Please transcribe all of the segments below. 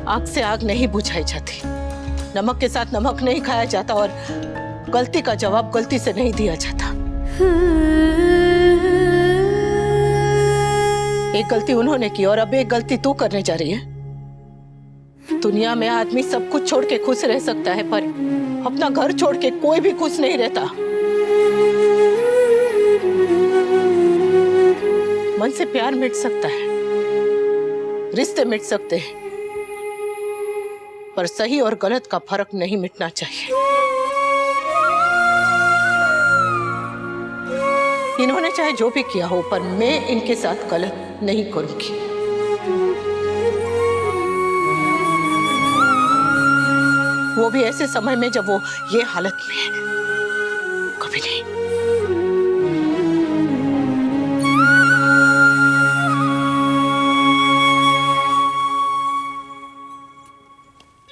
आग से आग नहीं बुझाई जाती, नमक के साथ नमक नहीं खाया जाता और गलती का जवाब गलती से नहीं दिया जाता। एक गलती उन्होंने की और अब एक गलती तू करने जा रही है। दुनिया में आदमी सब कुछ छोड़ के खुश रह सकता है, पर अपना घर छोड़ के कोई भी खुश नहीं रहता। मन से प्यार मिट सकता है, रिश्ते मिट सकते हैं, पर सही और गलत का फर्क नहीं मिटना चाहिए। इन्होंने चाहे जो भी किया हो, पर मैं इनके साथ गलत नहीं करूंगी। वो भी ऐसे समय में जब वो ये हालत में है, कभी नहीं।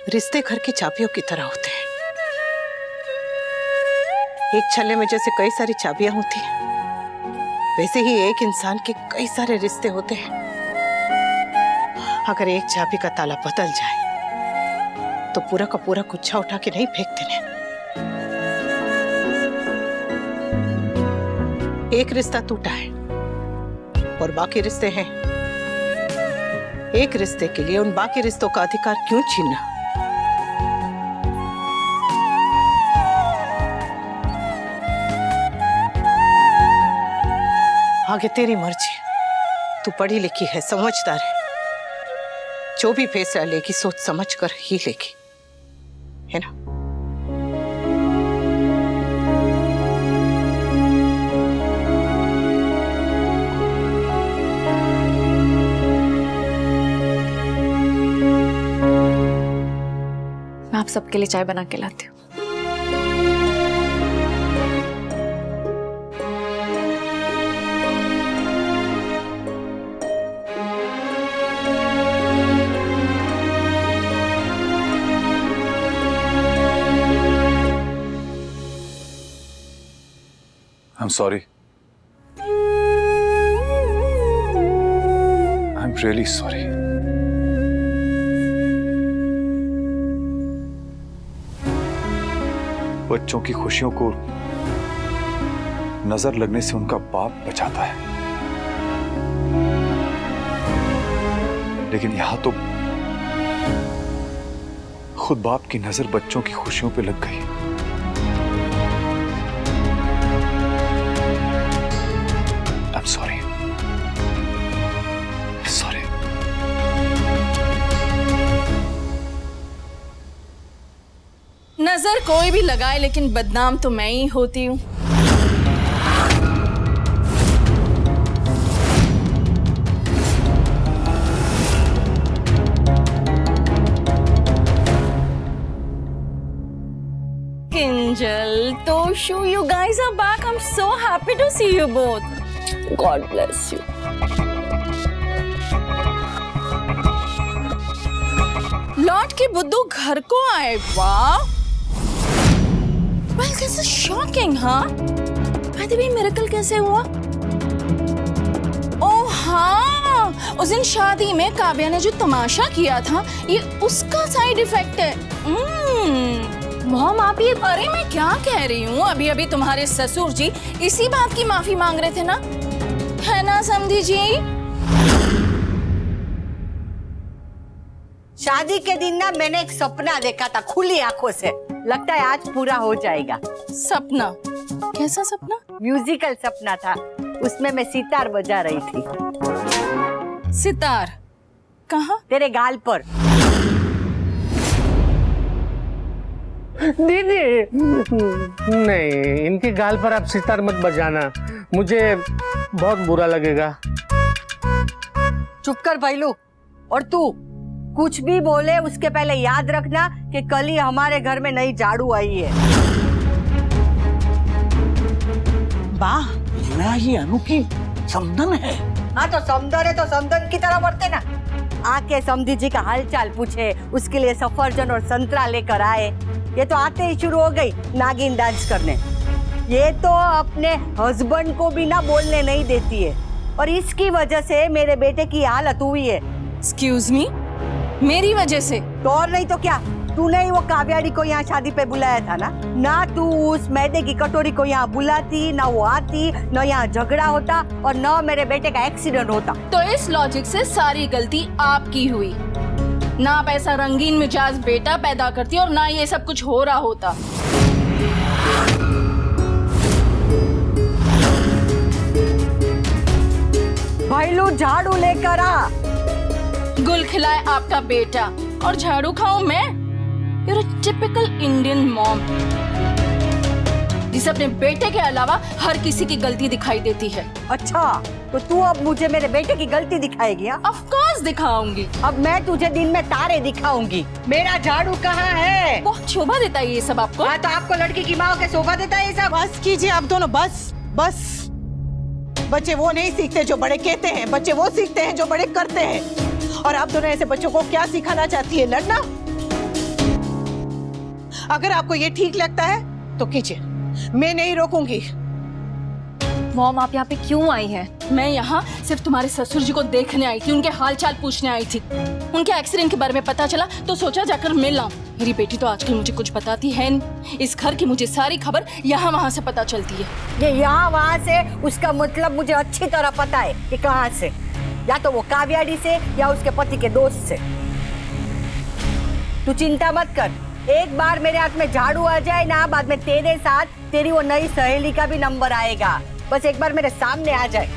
रिश्ते घर की चाबियों की तरह होते हैं। एक छल्ले में जैसे कई सारी चाबियां होती हैं, वैसे ही एक इंसान के कई सारे रिश्ते होते हैं। अगर एक चाबी का ताला बदल जाए तो पूरा का पूरा गुच्छा उठा के नहीं फेंक देने। एक रिश्ता टूटा है और बाकी रिश्ते हैं। एक रिश्ते के लिए उन बाकी रिश्तों का अधिकार क्यों छीनना? आगे तेरी मर्जी। तू पढ़ी लिखी है, समझदार है, जो भी फैसला लेगी सोच समझ कर ही लेगी, है ना? मैं आप सबके लिए चाय बना के लाती हूँ। I'm sorry. I'm really sorry. बच्चों की खुशियों को नजर लगने से उनका बाप बचाता है, लेकिन यहां तो खुद बाप की नजर बच्चों की खुशियों पे लग गई। I'm sorry. Sorry. नजर कोई भी लगाए, लेकिन बदनाम तो मैं ही होती हूँ। Kinjal, Toshu, you guys are back. I'm so happy to see you both. God bless you. लौट के बुद्धू घर को आए, वाह! Well, this is shocking, हाँ? By the way, miracle कैसे हुआ? ओह हाँ, उस दिन शादी में काव्या ने जो तमाशा किया था, ये उसका साइड इफेक्ट है। मॉम, आप ये, अरे मैं क्या कह रही हूँ, अभी अभी तुम्हारे ससुर जी इसी बात की माफी मांग रहे थे ना, है ना समधी जी? शादी के दिन ना मैंने एक सपना देखा था खुली आंखों से, लगता है आज पूरा हो जाएगा। सपना? कैसा सपना? म्यूजिकल सपना था, उसमें मैं सितार बजा रही थी। सितार? कहाँ? तेरे गाल पर। दीदी, नहीं, इनके गाल पर आप सितार मत बजाना, मुझे बहुत बुरा लगेगा। चुप कर भाईलू, और तू कुछ भी बोले उसके पहले याद रखना कि कल ही हमारे घर में नई झाड़ू आई है। वाह, ये अनु की समधन है। हाँ तो समधन है तो समधन की तरह बढ़ते ना। आके समधी जी का हालचाल पूछे, उसके लिए सफरजन और संतरा लेकर आए। ये तो आते ही शुरू हो गई नागिन डांस करने। ये तो अपने हस्बैंड को भी ना बोलने नहीं देती है, और इसकी वजह से मेरे बेटे की हालत हुई है। एक्सक्यूज मी, मेरी वजह से। तो और नहीं तो क्या, तूने ही वो काव्याड़ी को यहाँ शादी पे बुलाया था ना। ना तू उस मैदे की कटोरी को यहाँ बुलाती, ना वो आती, ना यहाँ झगड़ा होता और ना मेरे बेटे का एक्सीडेंट होता। तो इस लॉजिक से सारी गलती आपकी हुई। ना आप ऐसा रंगीन मिजाज बेटा पैदा करती और ना ये सब कुछ हो रहा होता। भाईलू झाड़ू लेकर आ। गुल खिलाए आपका बेटा और झाड़ू खाऊं मैं? You're a typical Indian mom, जिसे अपने बेटे के अलावा हर किसी की गलती दिखाई देती है। अच्छा, तो तू अब मुझे मेरे बेटे की गलती दिखाएगी? Of course दिखाऊंगी। अब मैं तुझे दिन में तारे दिखाऊंगी। मेरा झाड़ू कहाँ है? बहुत शोभा देता है ये सब आपको। हाँ, तो आपको लड़की की माँ के शोभा देता है ये सब? बस कीजिए आप दोनों, बस बस। बच्चे वो नहीं सीखते जो बड़े कहते हैं, बच्चे वो सीखते हैं जो बड़े करते हैं। और आप दोनों ऐसे बच्चों को क्या सिखाना चाहती है? लड़ना? अगर आपको ये ठीक लगता है तो कीजिए, मैं नहीं रोकूंगी। मॉम आप यहाँ पे क्यों आई हैं? मैं यहाँ सिर्फ तुम्हारे ससुर जी को देखने आई थी, उनके हालचाल पूछने आई थी। उनके एक्सीडेंट के बारे में पता चला तो सोचा जाकर मिल आऊं। मेरी बेटी तो आजकल मुझे कुछ बताती है नहीं। इस घर की मुझे सारी खबर यहाँ वहाँ से पता चलती है। ये यहाँ वहाँ से उसका मतलब मुझे अच्छी तरह पता है कि कहाँ से। या तो वो काव्याड़ी से या उसके पति के दोस्त से। तू चिंता मत कर, एक बार मेरे हाथ में झाड़ू आ जाए ना, बाद में तेरे साथ तेरी वो नई सहेली का भी नंबर आएगा। बस एक बार मेरे सामने आ जाए।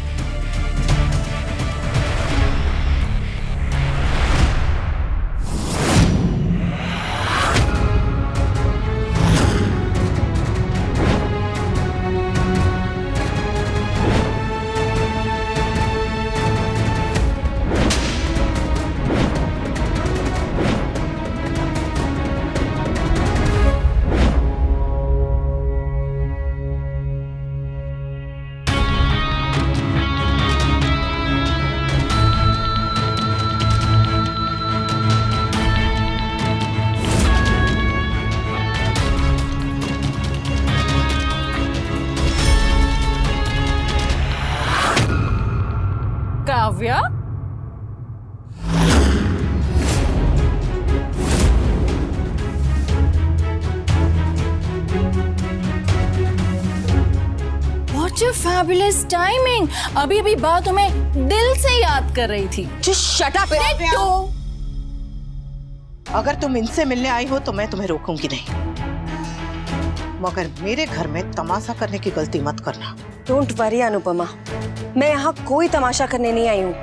Kavya, What a fabulous timing! अभी अभी बात तुम्हें दिल से याद कर रही थी। Just shut up, तो अगर तुम इनसे मिलने आई हो तो मैं तुम्हें रोकूंगी नहीं, मगर मेरे घर में तमाशा करने की गलती मत करना। डोंट वरी अनुपमा, मैं यहाँ कोई तमाशा करने नहीं आई हूँ।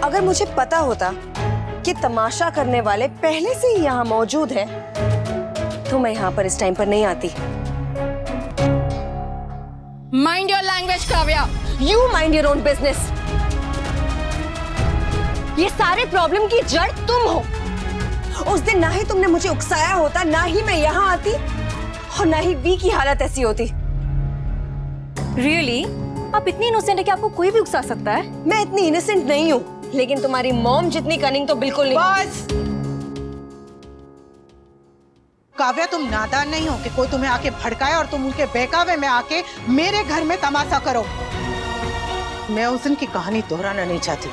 अगर मुझे पता होता कि तमाशा करने वाले पहले से ही यहाँ मौजूद है तो मैं यहाँ पर इस टाइम पर नहीं आती। Mind your language Kavya. You mind your own business. ये सारे प्रॉब्लम की जड़ तुम हो। उस दिन ना ही तुमने मुझे उकसाया होता, ना ही मैं यहाँ आती और ना ही वी की हालत ऐसी होती। रियली? आप इतनी इनोसेंट है कि आपको कोई भी उकसा सकता है? मैं इतनी इनोसेंट नहीं हूँ, लेकिन तुम्हारी मॉम जितनी कनिंग तो बिल्कुल नहीं। बस काव्या, तुम नादान नहीं हो कि कोई तुम्हें आके भड़काए और तुम उनके बहकावे में आके मेरे घर में तमाशा करो। मैं उस दिन की कहानी दोहराना नहीं चाहती,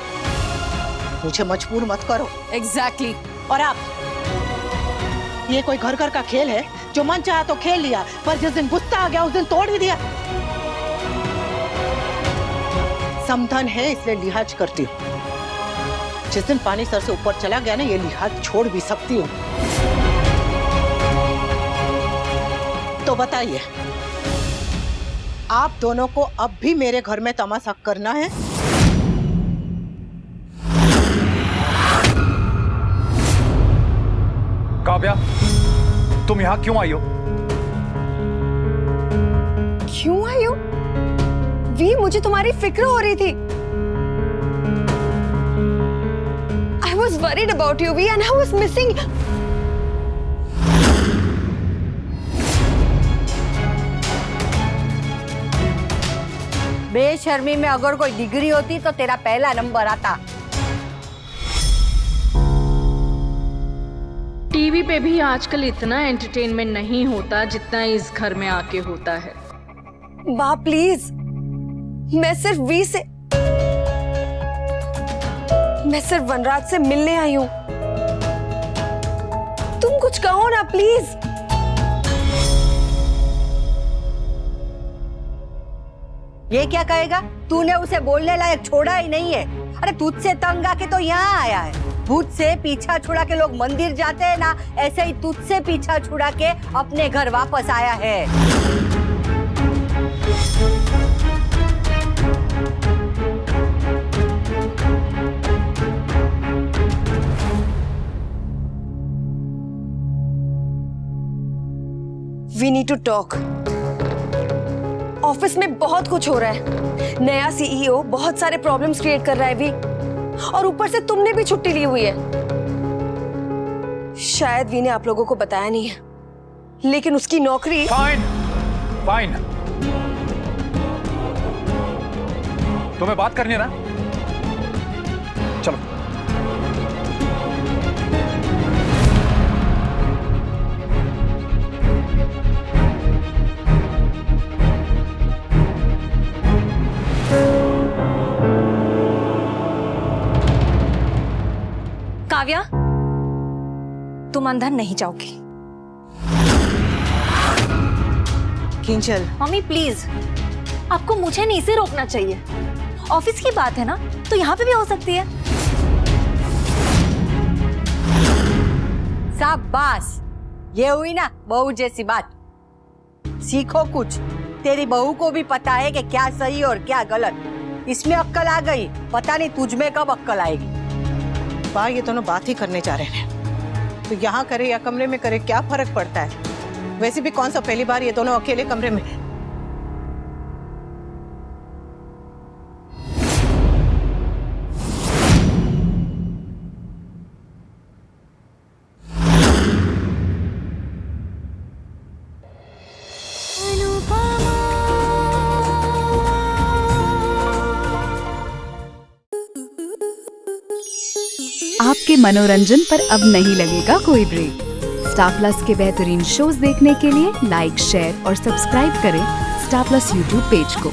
मुझे मजबूर मत करो। Exactly. और आप, ये कोई घर घर का खेल है जो मन चाहा तो खेल लिया, पर जिस दिन गुस्सा आ गया उस दिन तोड़ ही दिया। समधन है इसलिए लिहाज करती हूँ। जिस दिन पानी सर से ऊपर चला गया ना, ये लिहाज छोड़ भी सकती हूँ। तो बताइए, आप दोनों को अब भी मेरे घर में तमाशा करना है? काव्या, तुम यहाँ क्यों आई हो? क्यों आई हो? वी, मुझे तुम्हारी फिक्र हो रही थी। I was worried about you, V, and I was missing. बेशर्मी में अगर कोई डिग्री होती तो तेरा पहला नंबर आता। टीवी पे भी आजकल इतना एंटरटेनमेंट नहीं होता जितना इस घर में आके होता है। बा प्लीज, मैं सिर्फ वी से मैं सिर्फ वनराज से मिलने आई हूँ। तुम कुछ कहो ना प्लीज। ये क्या कहेगा? तूने उसे बोलने लायक छोड़ा ही नहीं है। अरे तुझसे तंग आके तो यहाँ आया है। भूत से पीछा छुड़ा के लोग मंदिर जाते हैं ना, ऐसे ही तुझसे पीछा छुड़ा के अपने घर वापस आया है। We need to talk. Office में बहुत कुछ हो रहा है। नया सीईओ बहुत सारे प्रॉब्लम्स क्रिएट कर रहा है भी, और ऊपर से तुमने भी छुट्टी ली हुई है। शायद वी ने आप लोगों को बताया नहीं है, लेकिन उसकी नौकरी। फाइन फाइन, तुम्हें बात करनी है ना, चलो। काव्या, तुम अंदर नहीं जाओगी। किंजल, मम्मी प्लीज, आपको मुझे नहीं से रोकना चाहिए। ऑफिस की बात है ना, तो यहाँ पे भी हो सकती है। शाबाश, ये हुई ना बहू जैसी बात। सीखो कुछ। तेरी बहू को भी पता है कि क्या सही और क्या गलत। इसमें अक्कल आ गई, पता नहीं तुझ में कब अक्कल आएगी। बा, ये दोनों बात ही करने जा रहे हैं, तो यहाँ करे या कमरे में करे क्या फर्क पड़ता है? वैसे भी कौन सा पहली बार ये दोनों अकेले कमरे में। आपके मनोरंजन पर अब नहीं लगेगा कोई ब्रेक। स्टार प्लस के बेहतरीन शोज देखने के लिए लाइक, शेयर और सब्सक्राइब करें स्टार प्लस यूट्यूब पेज को।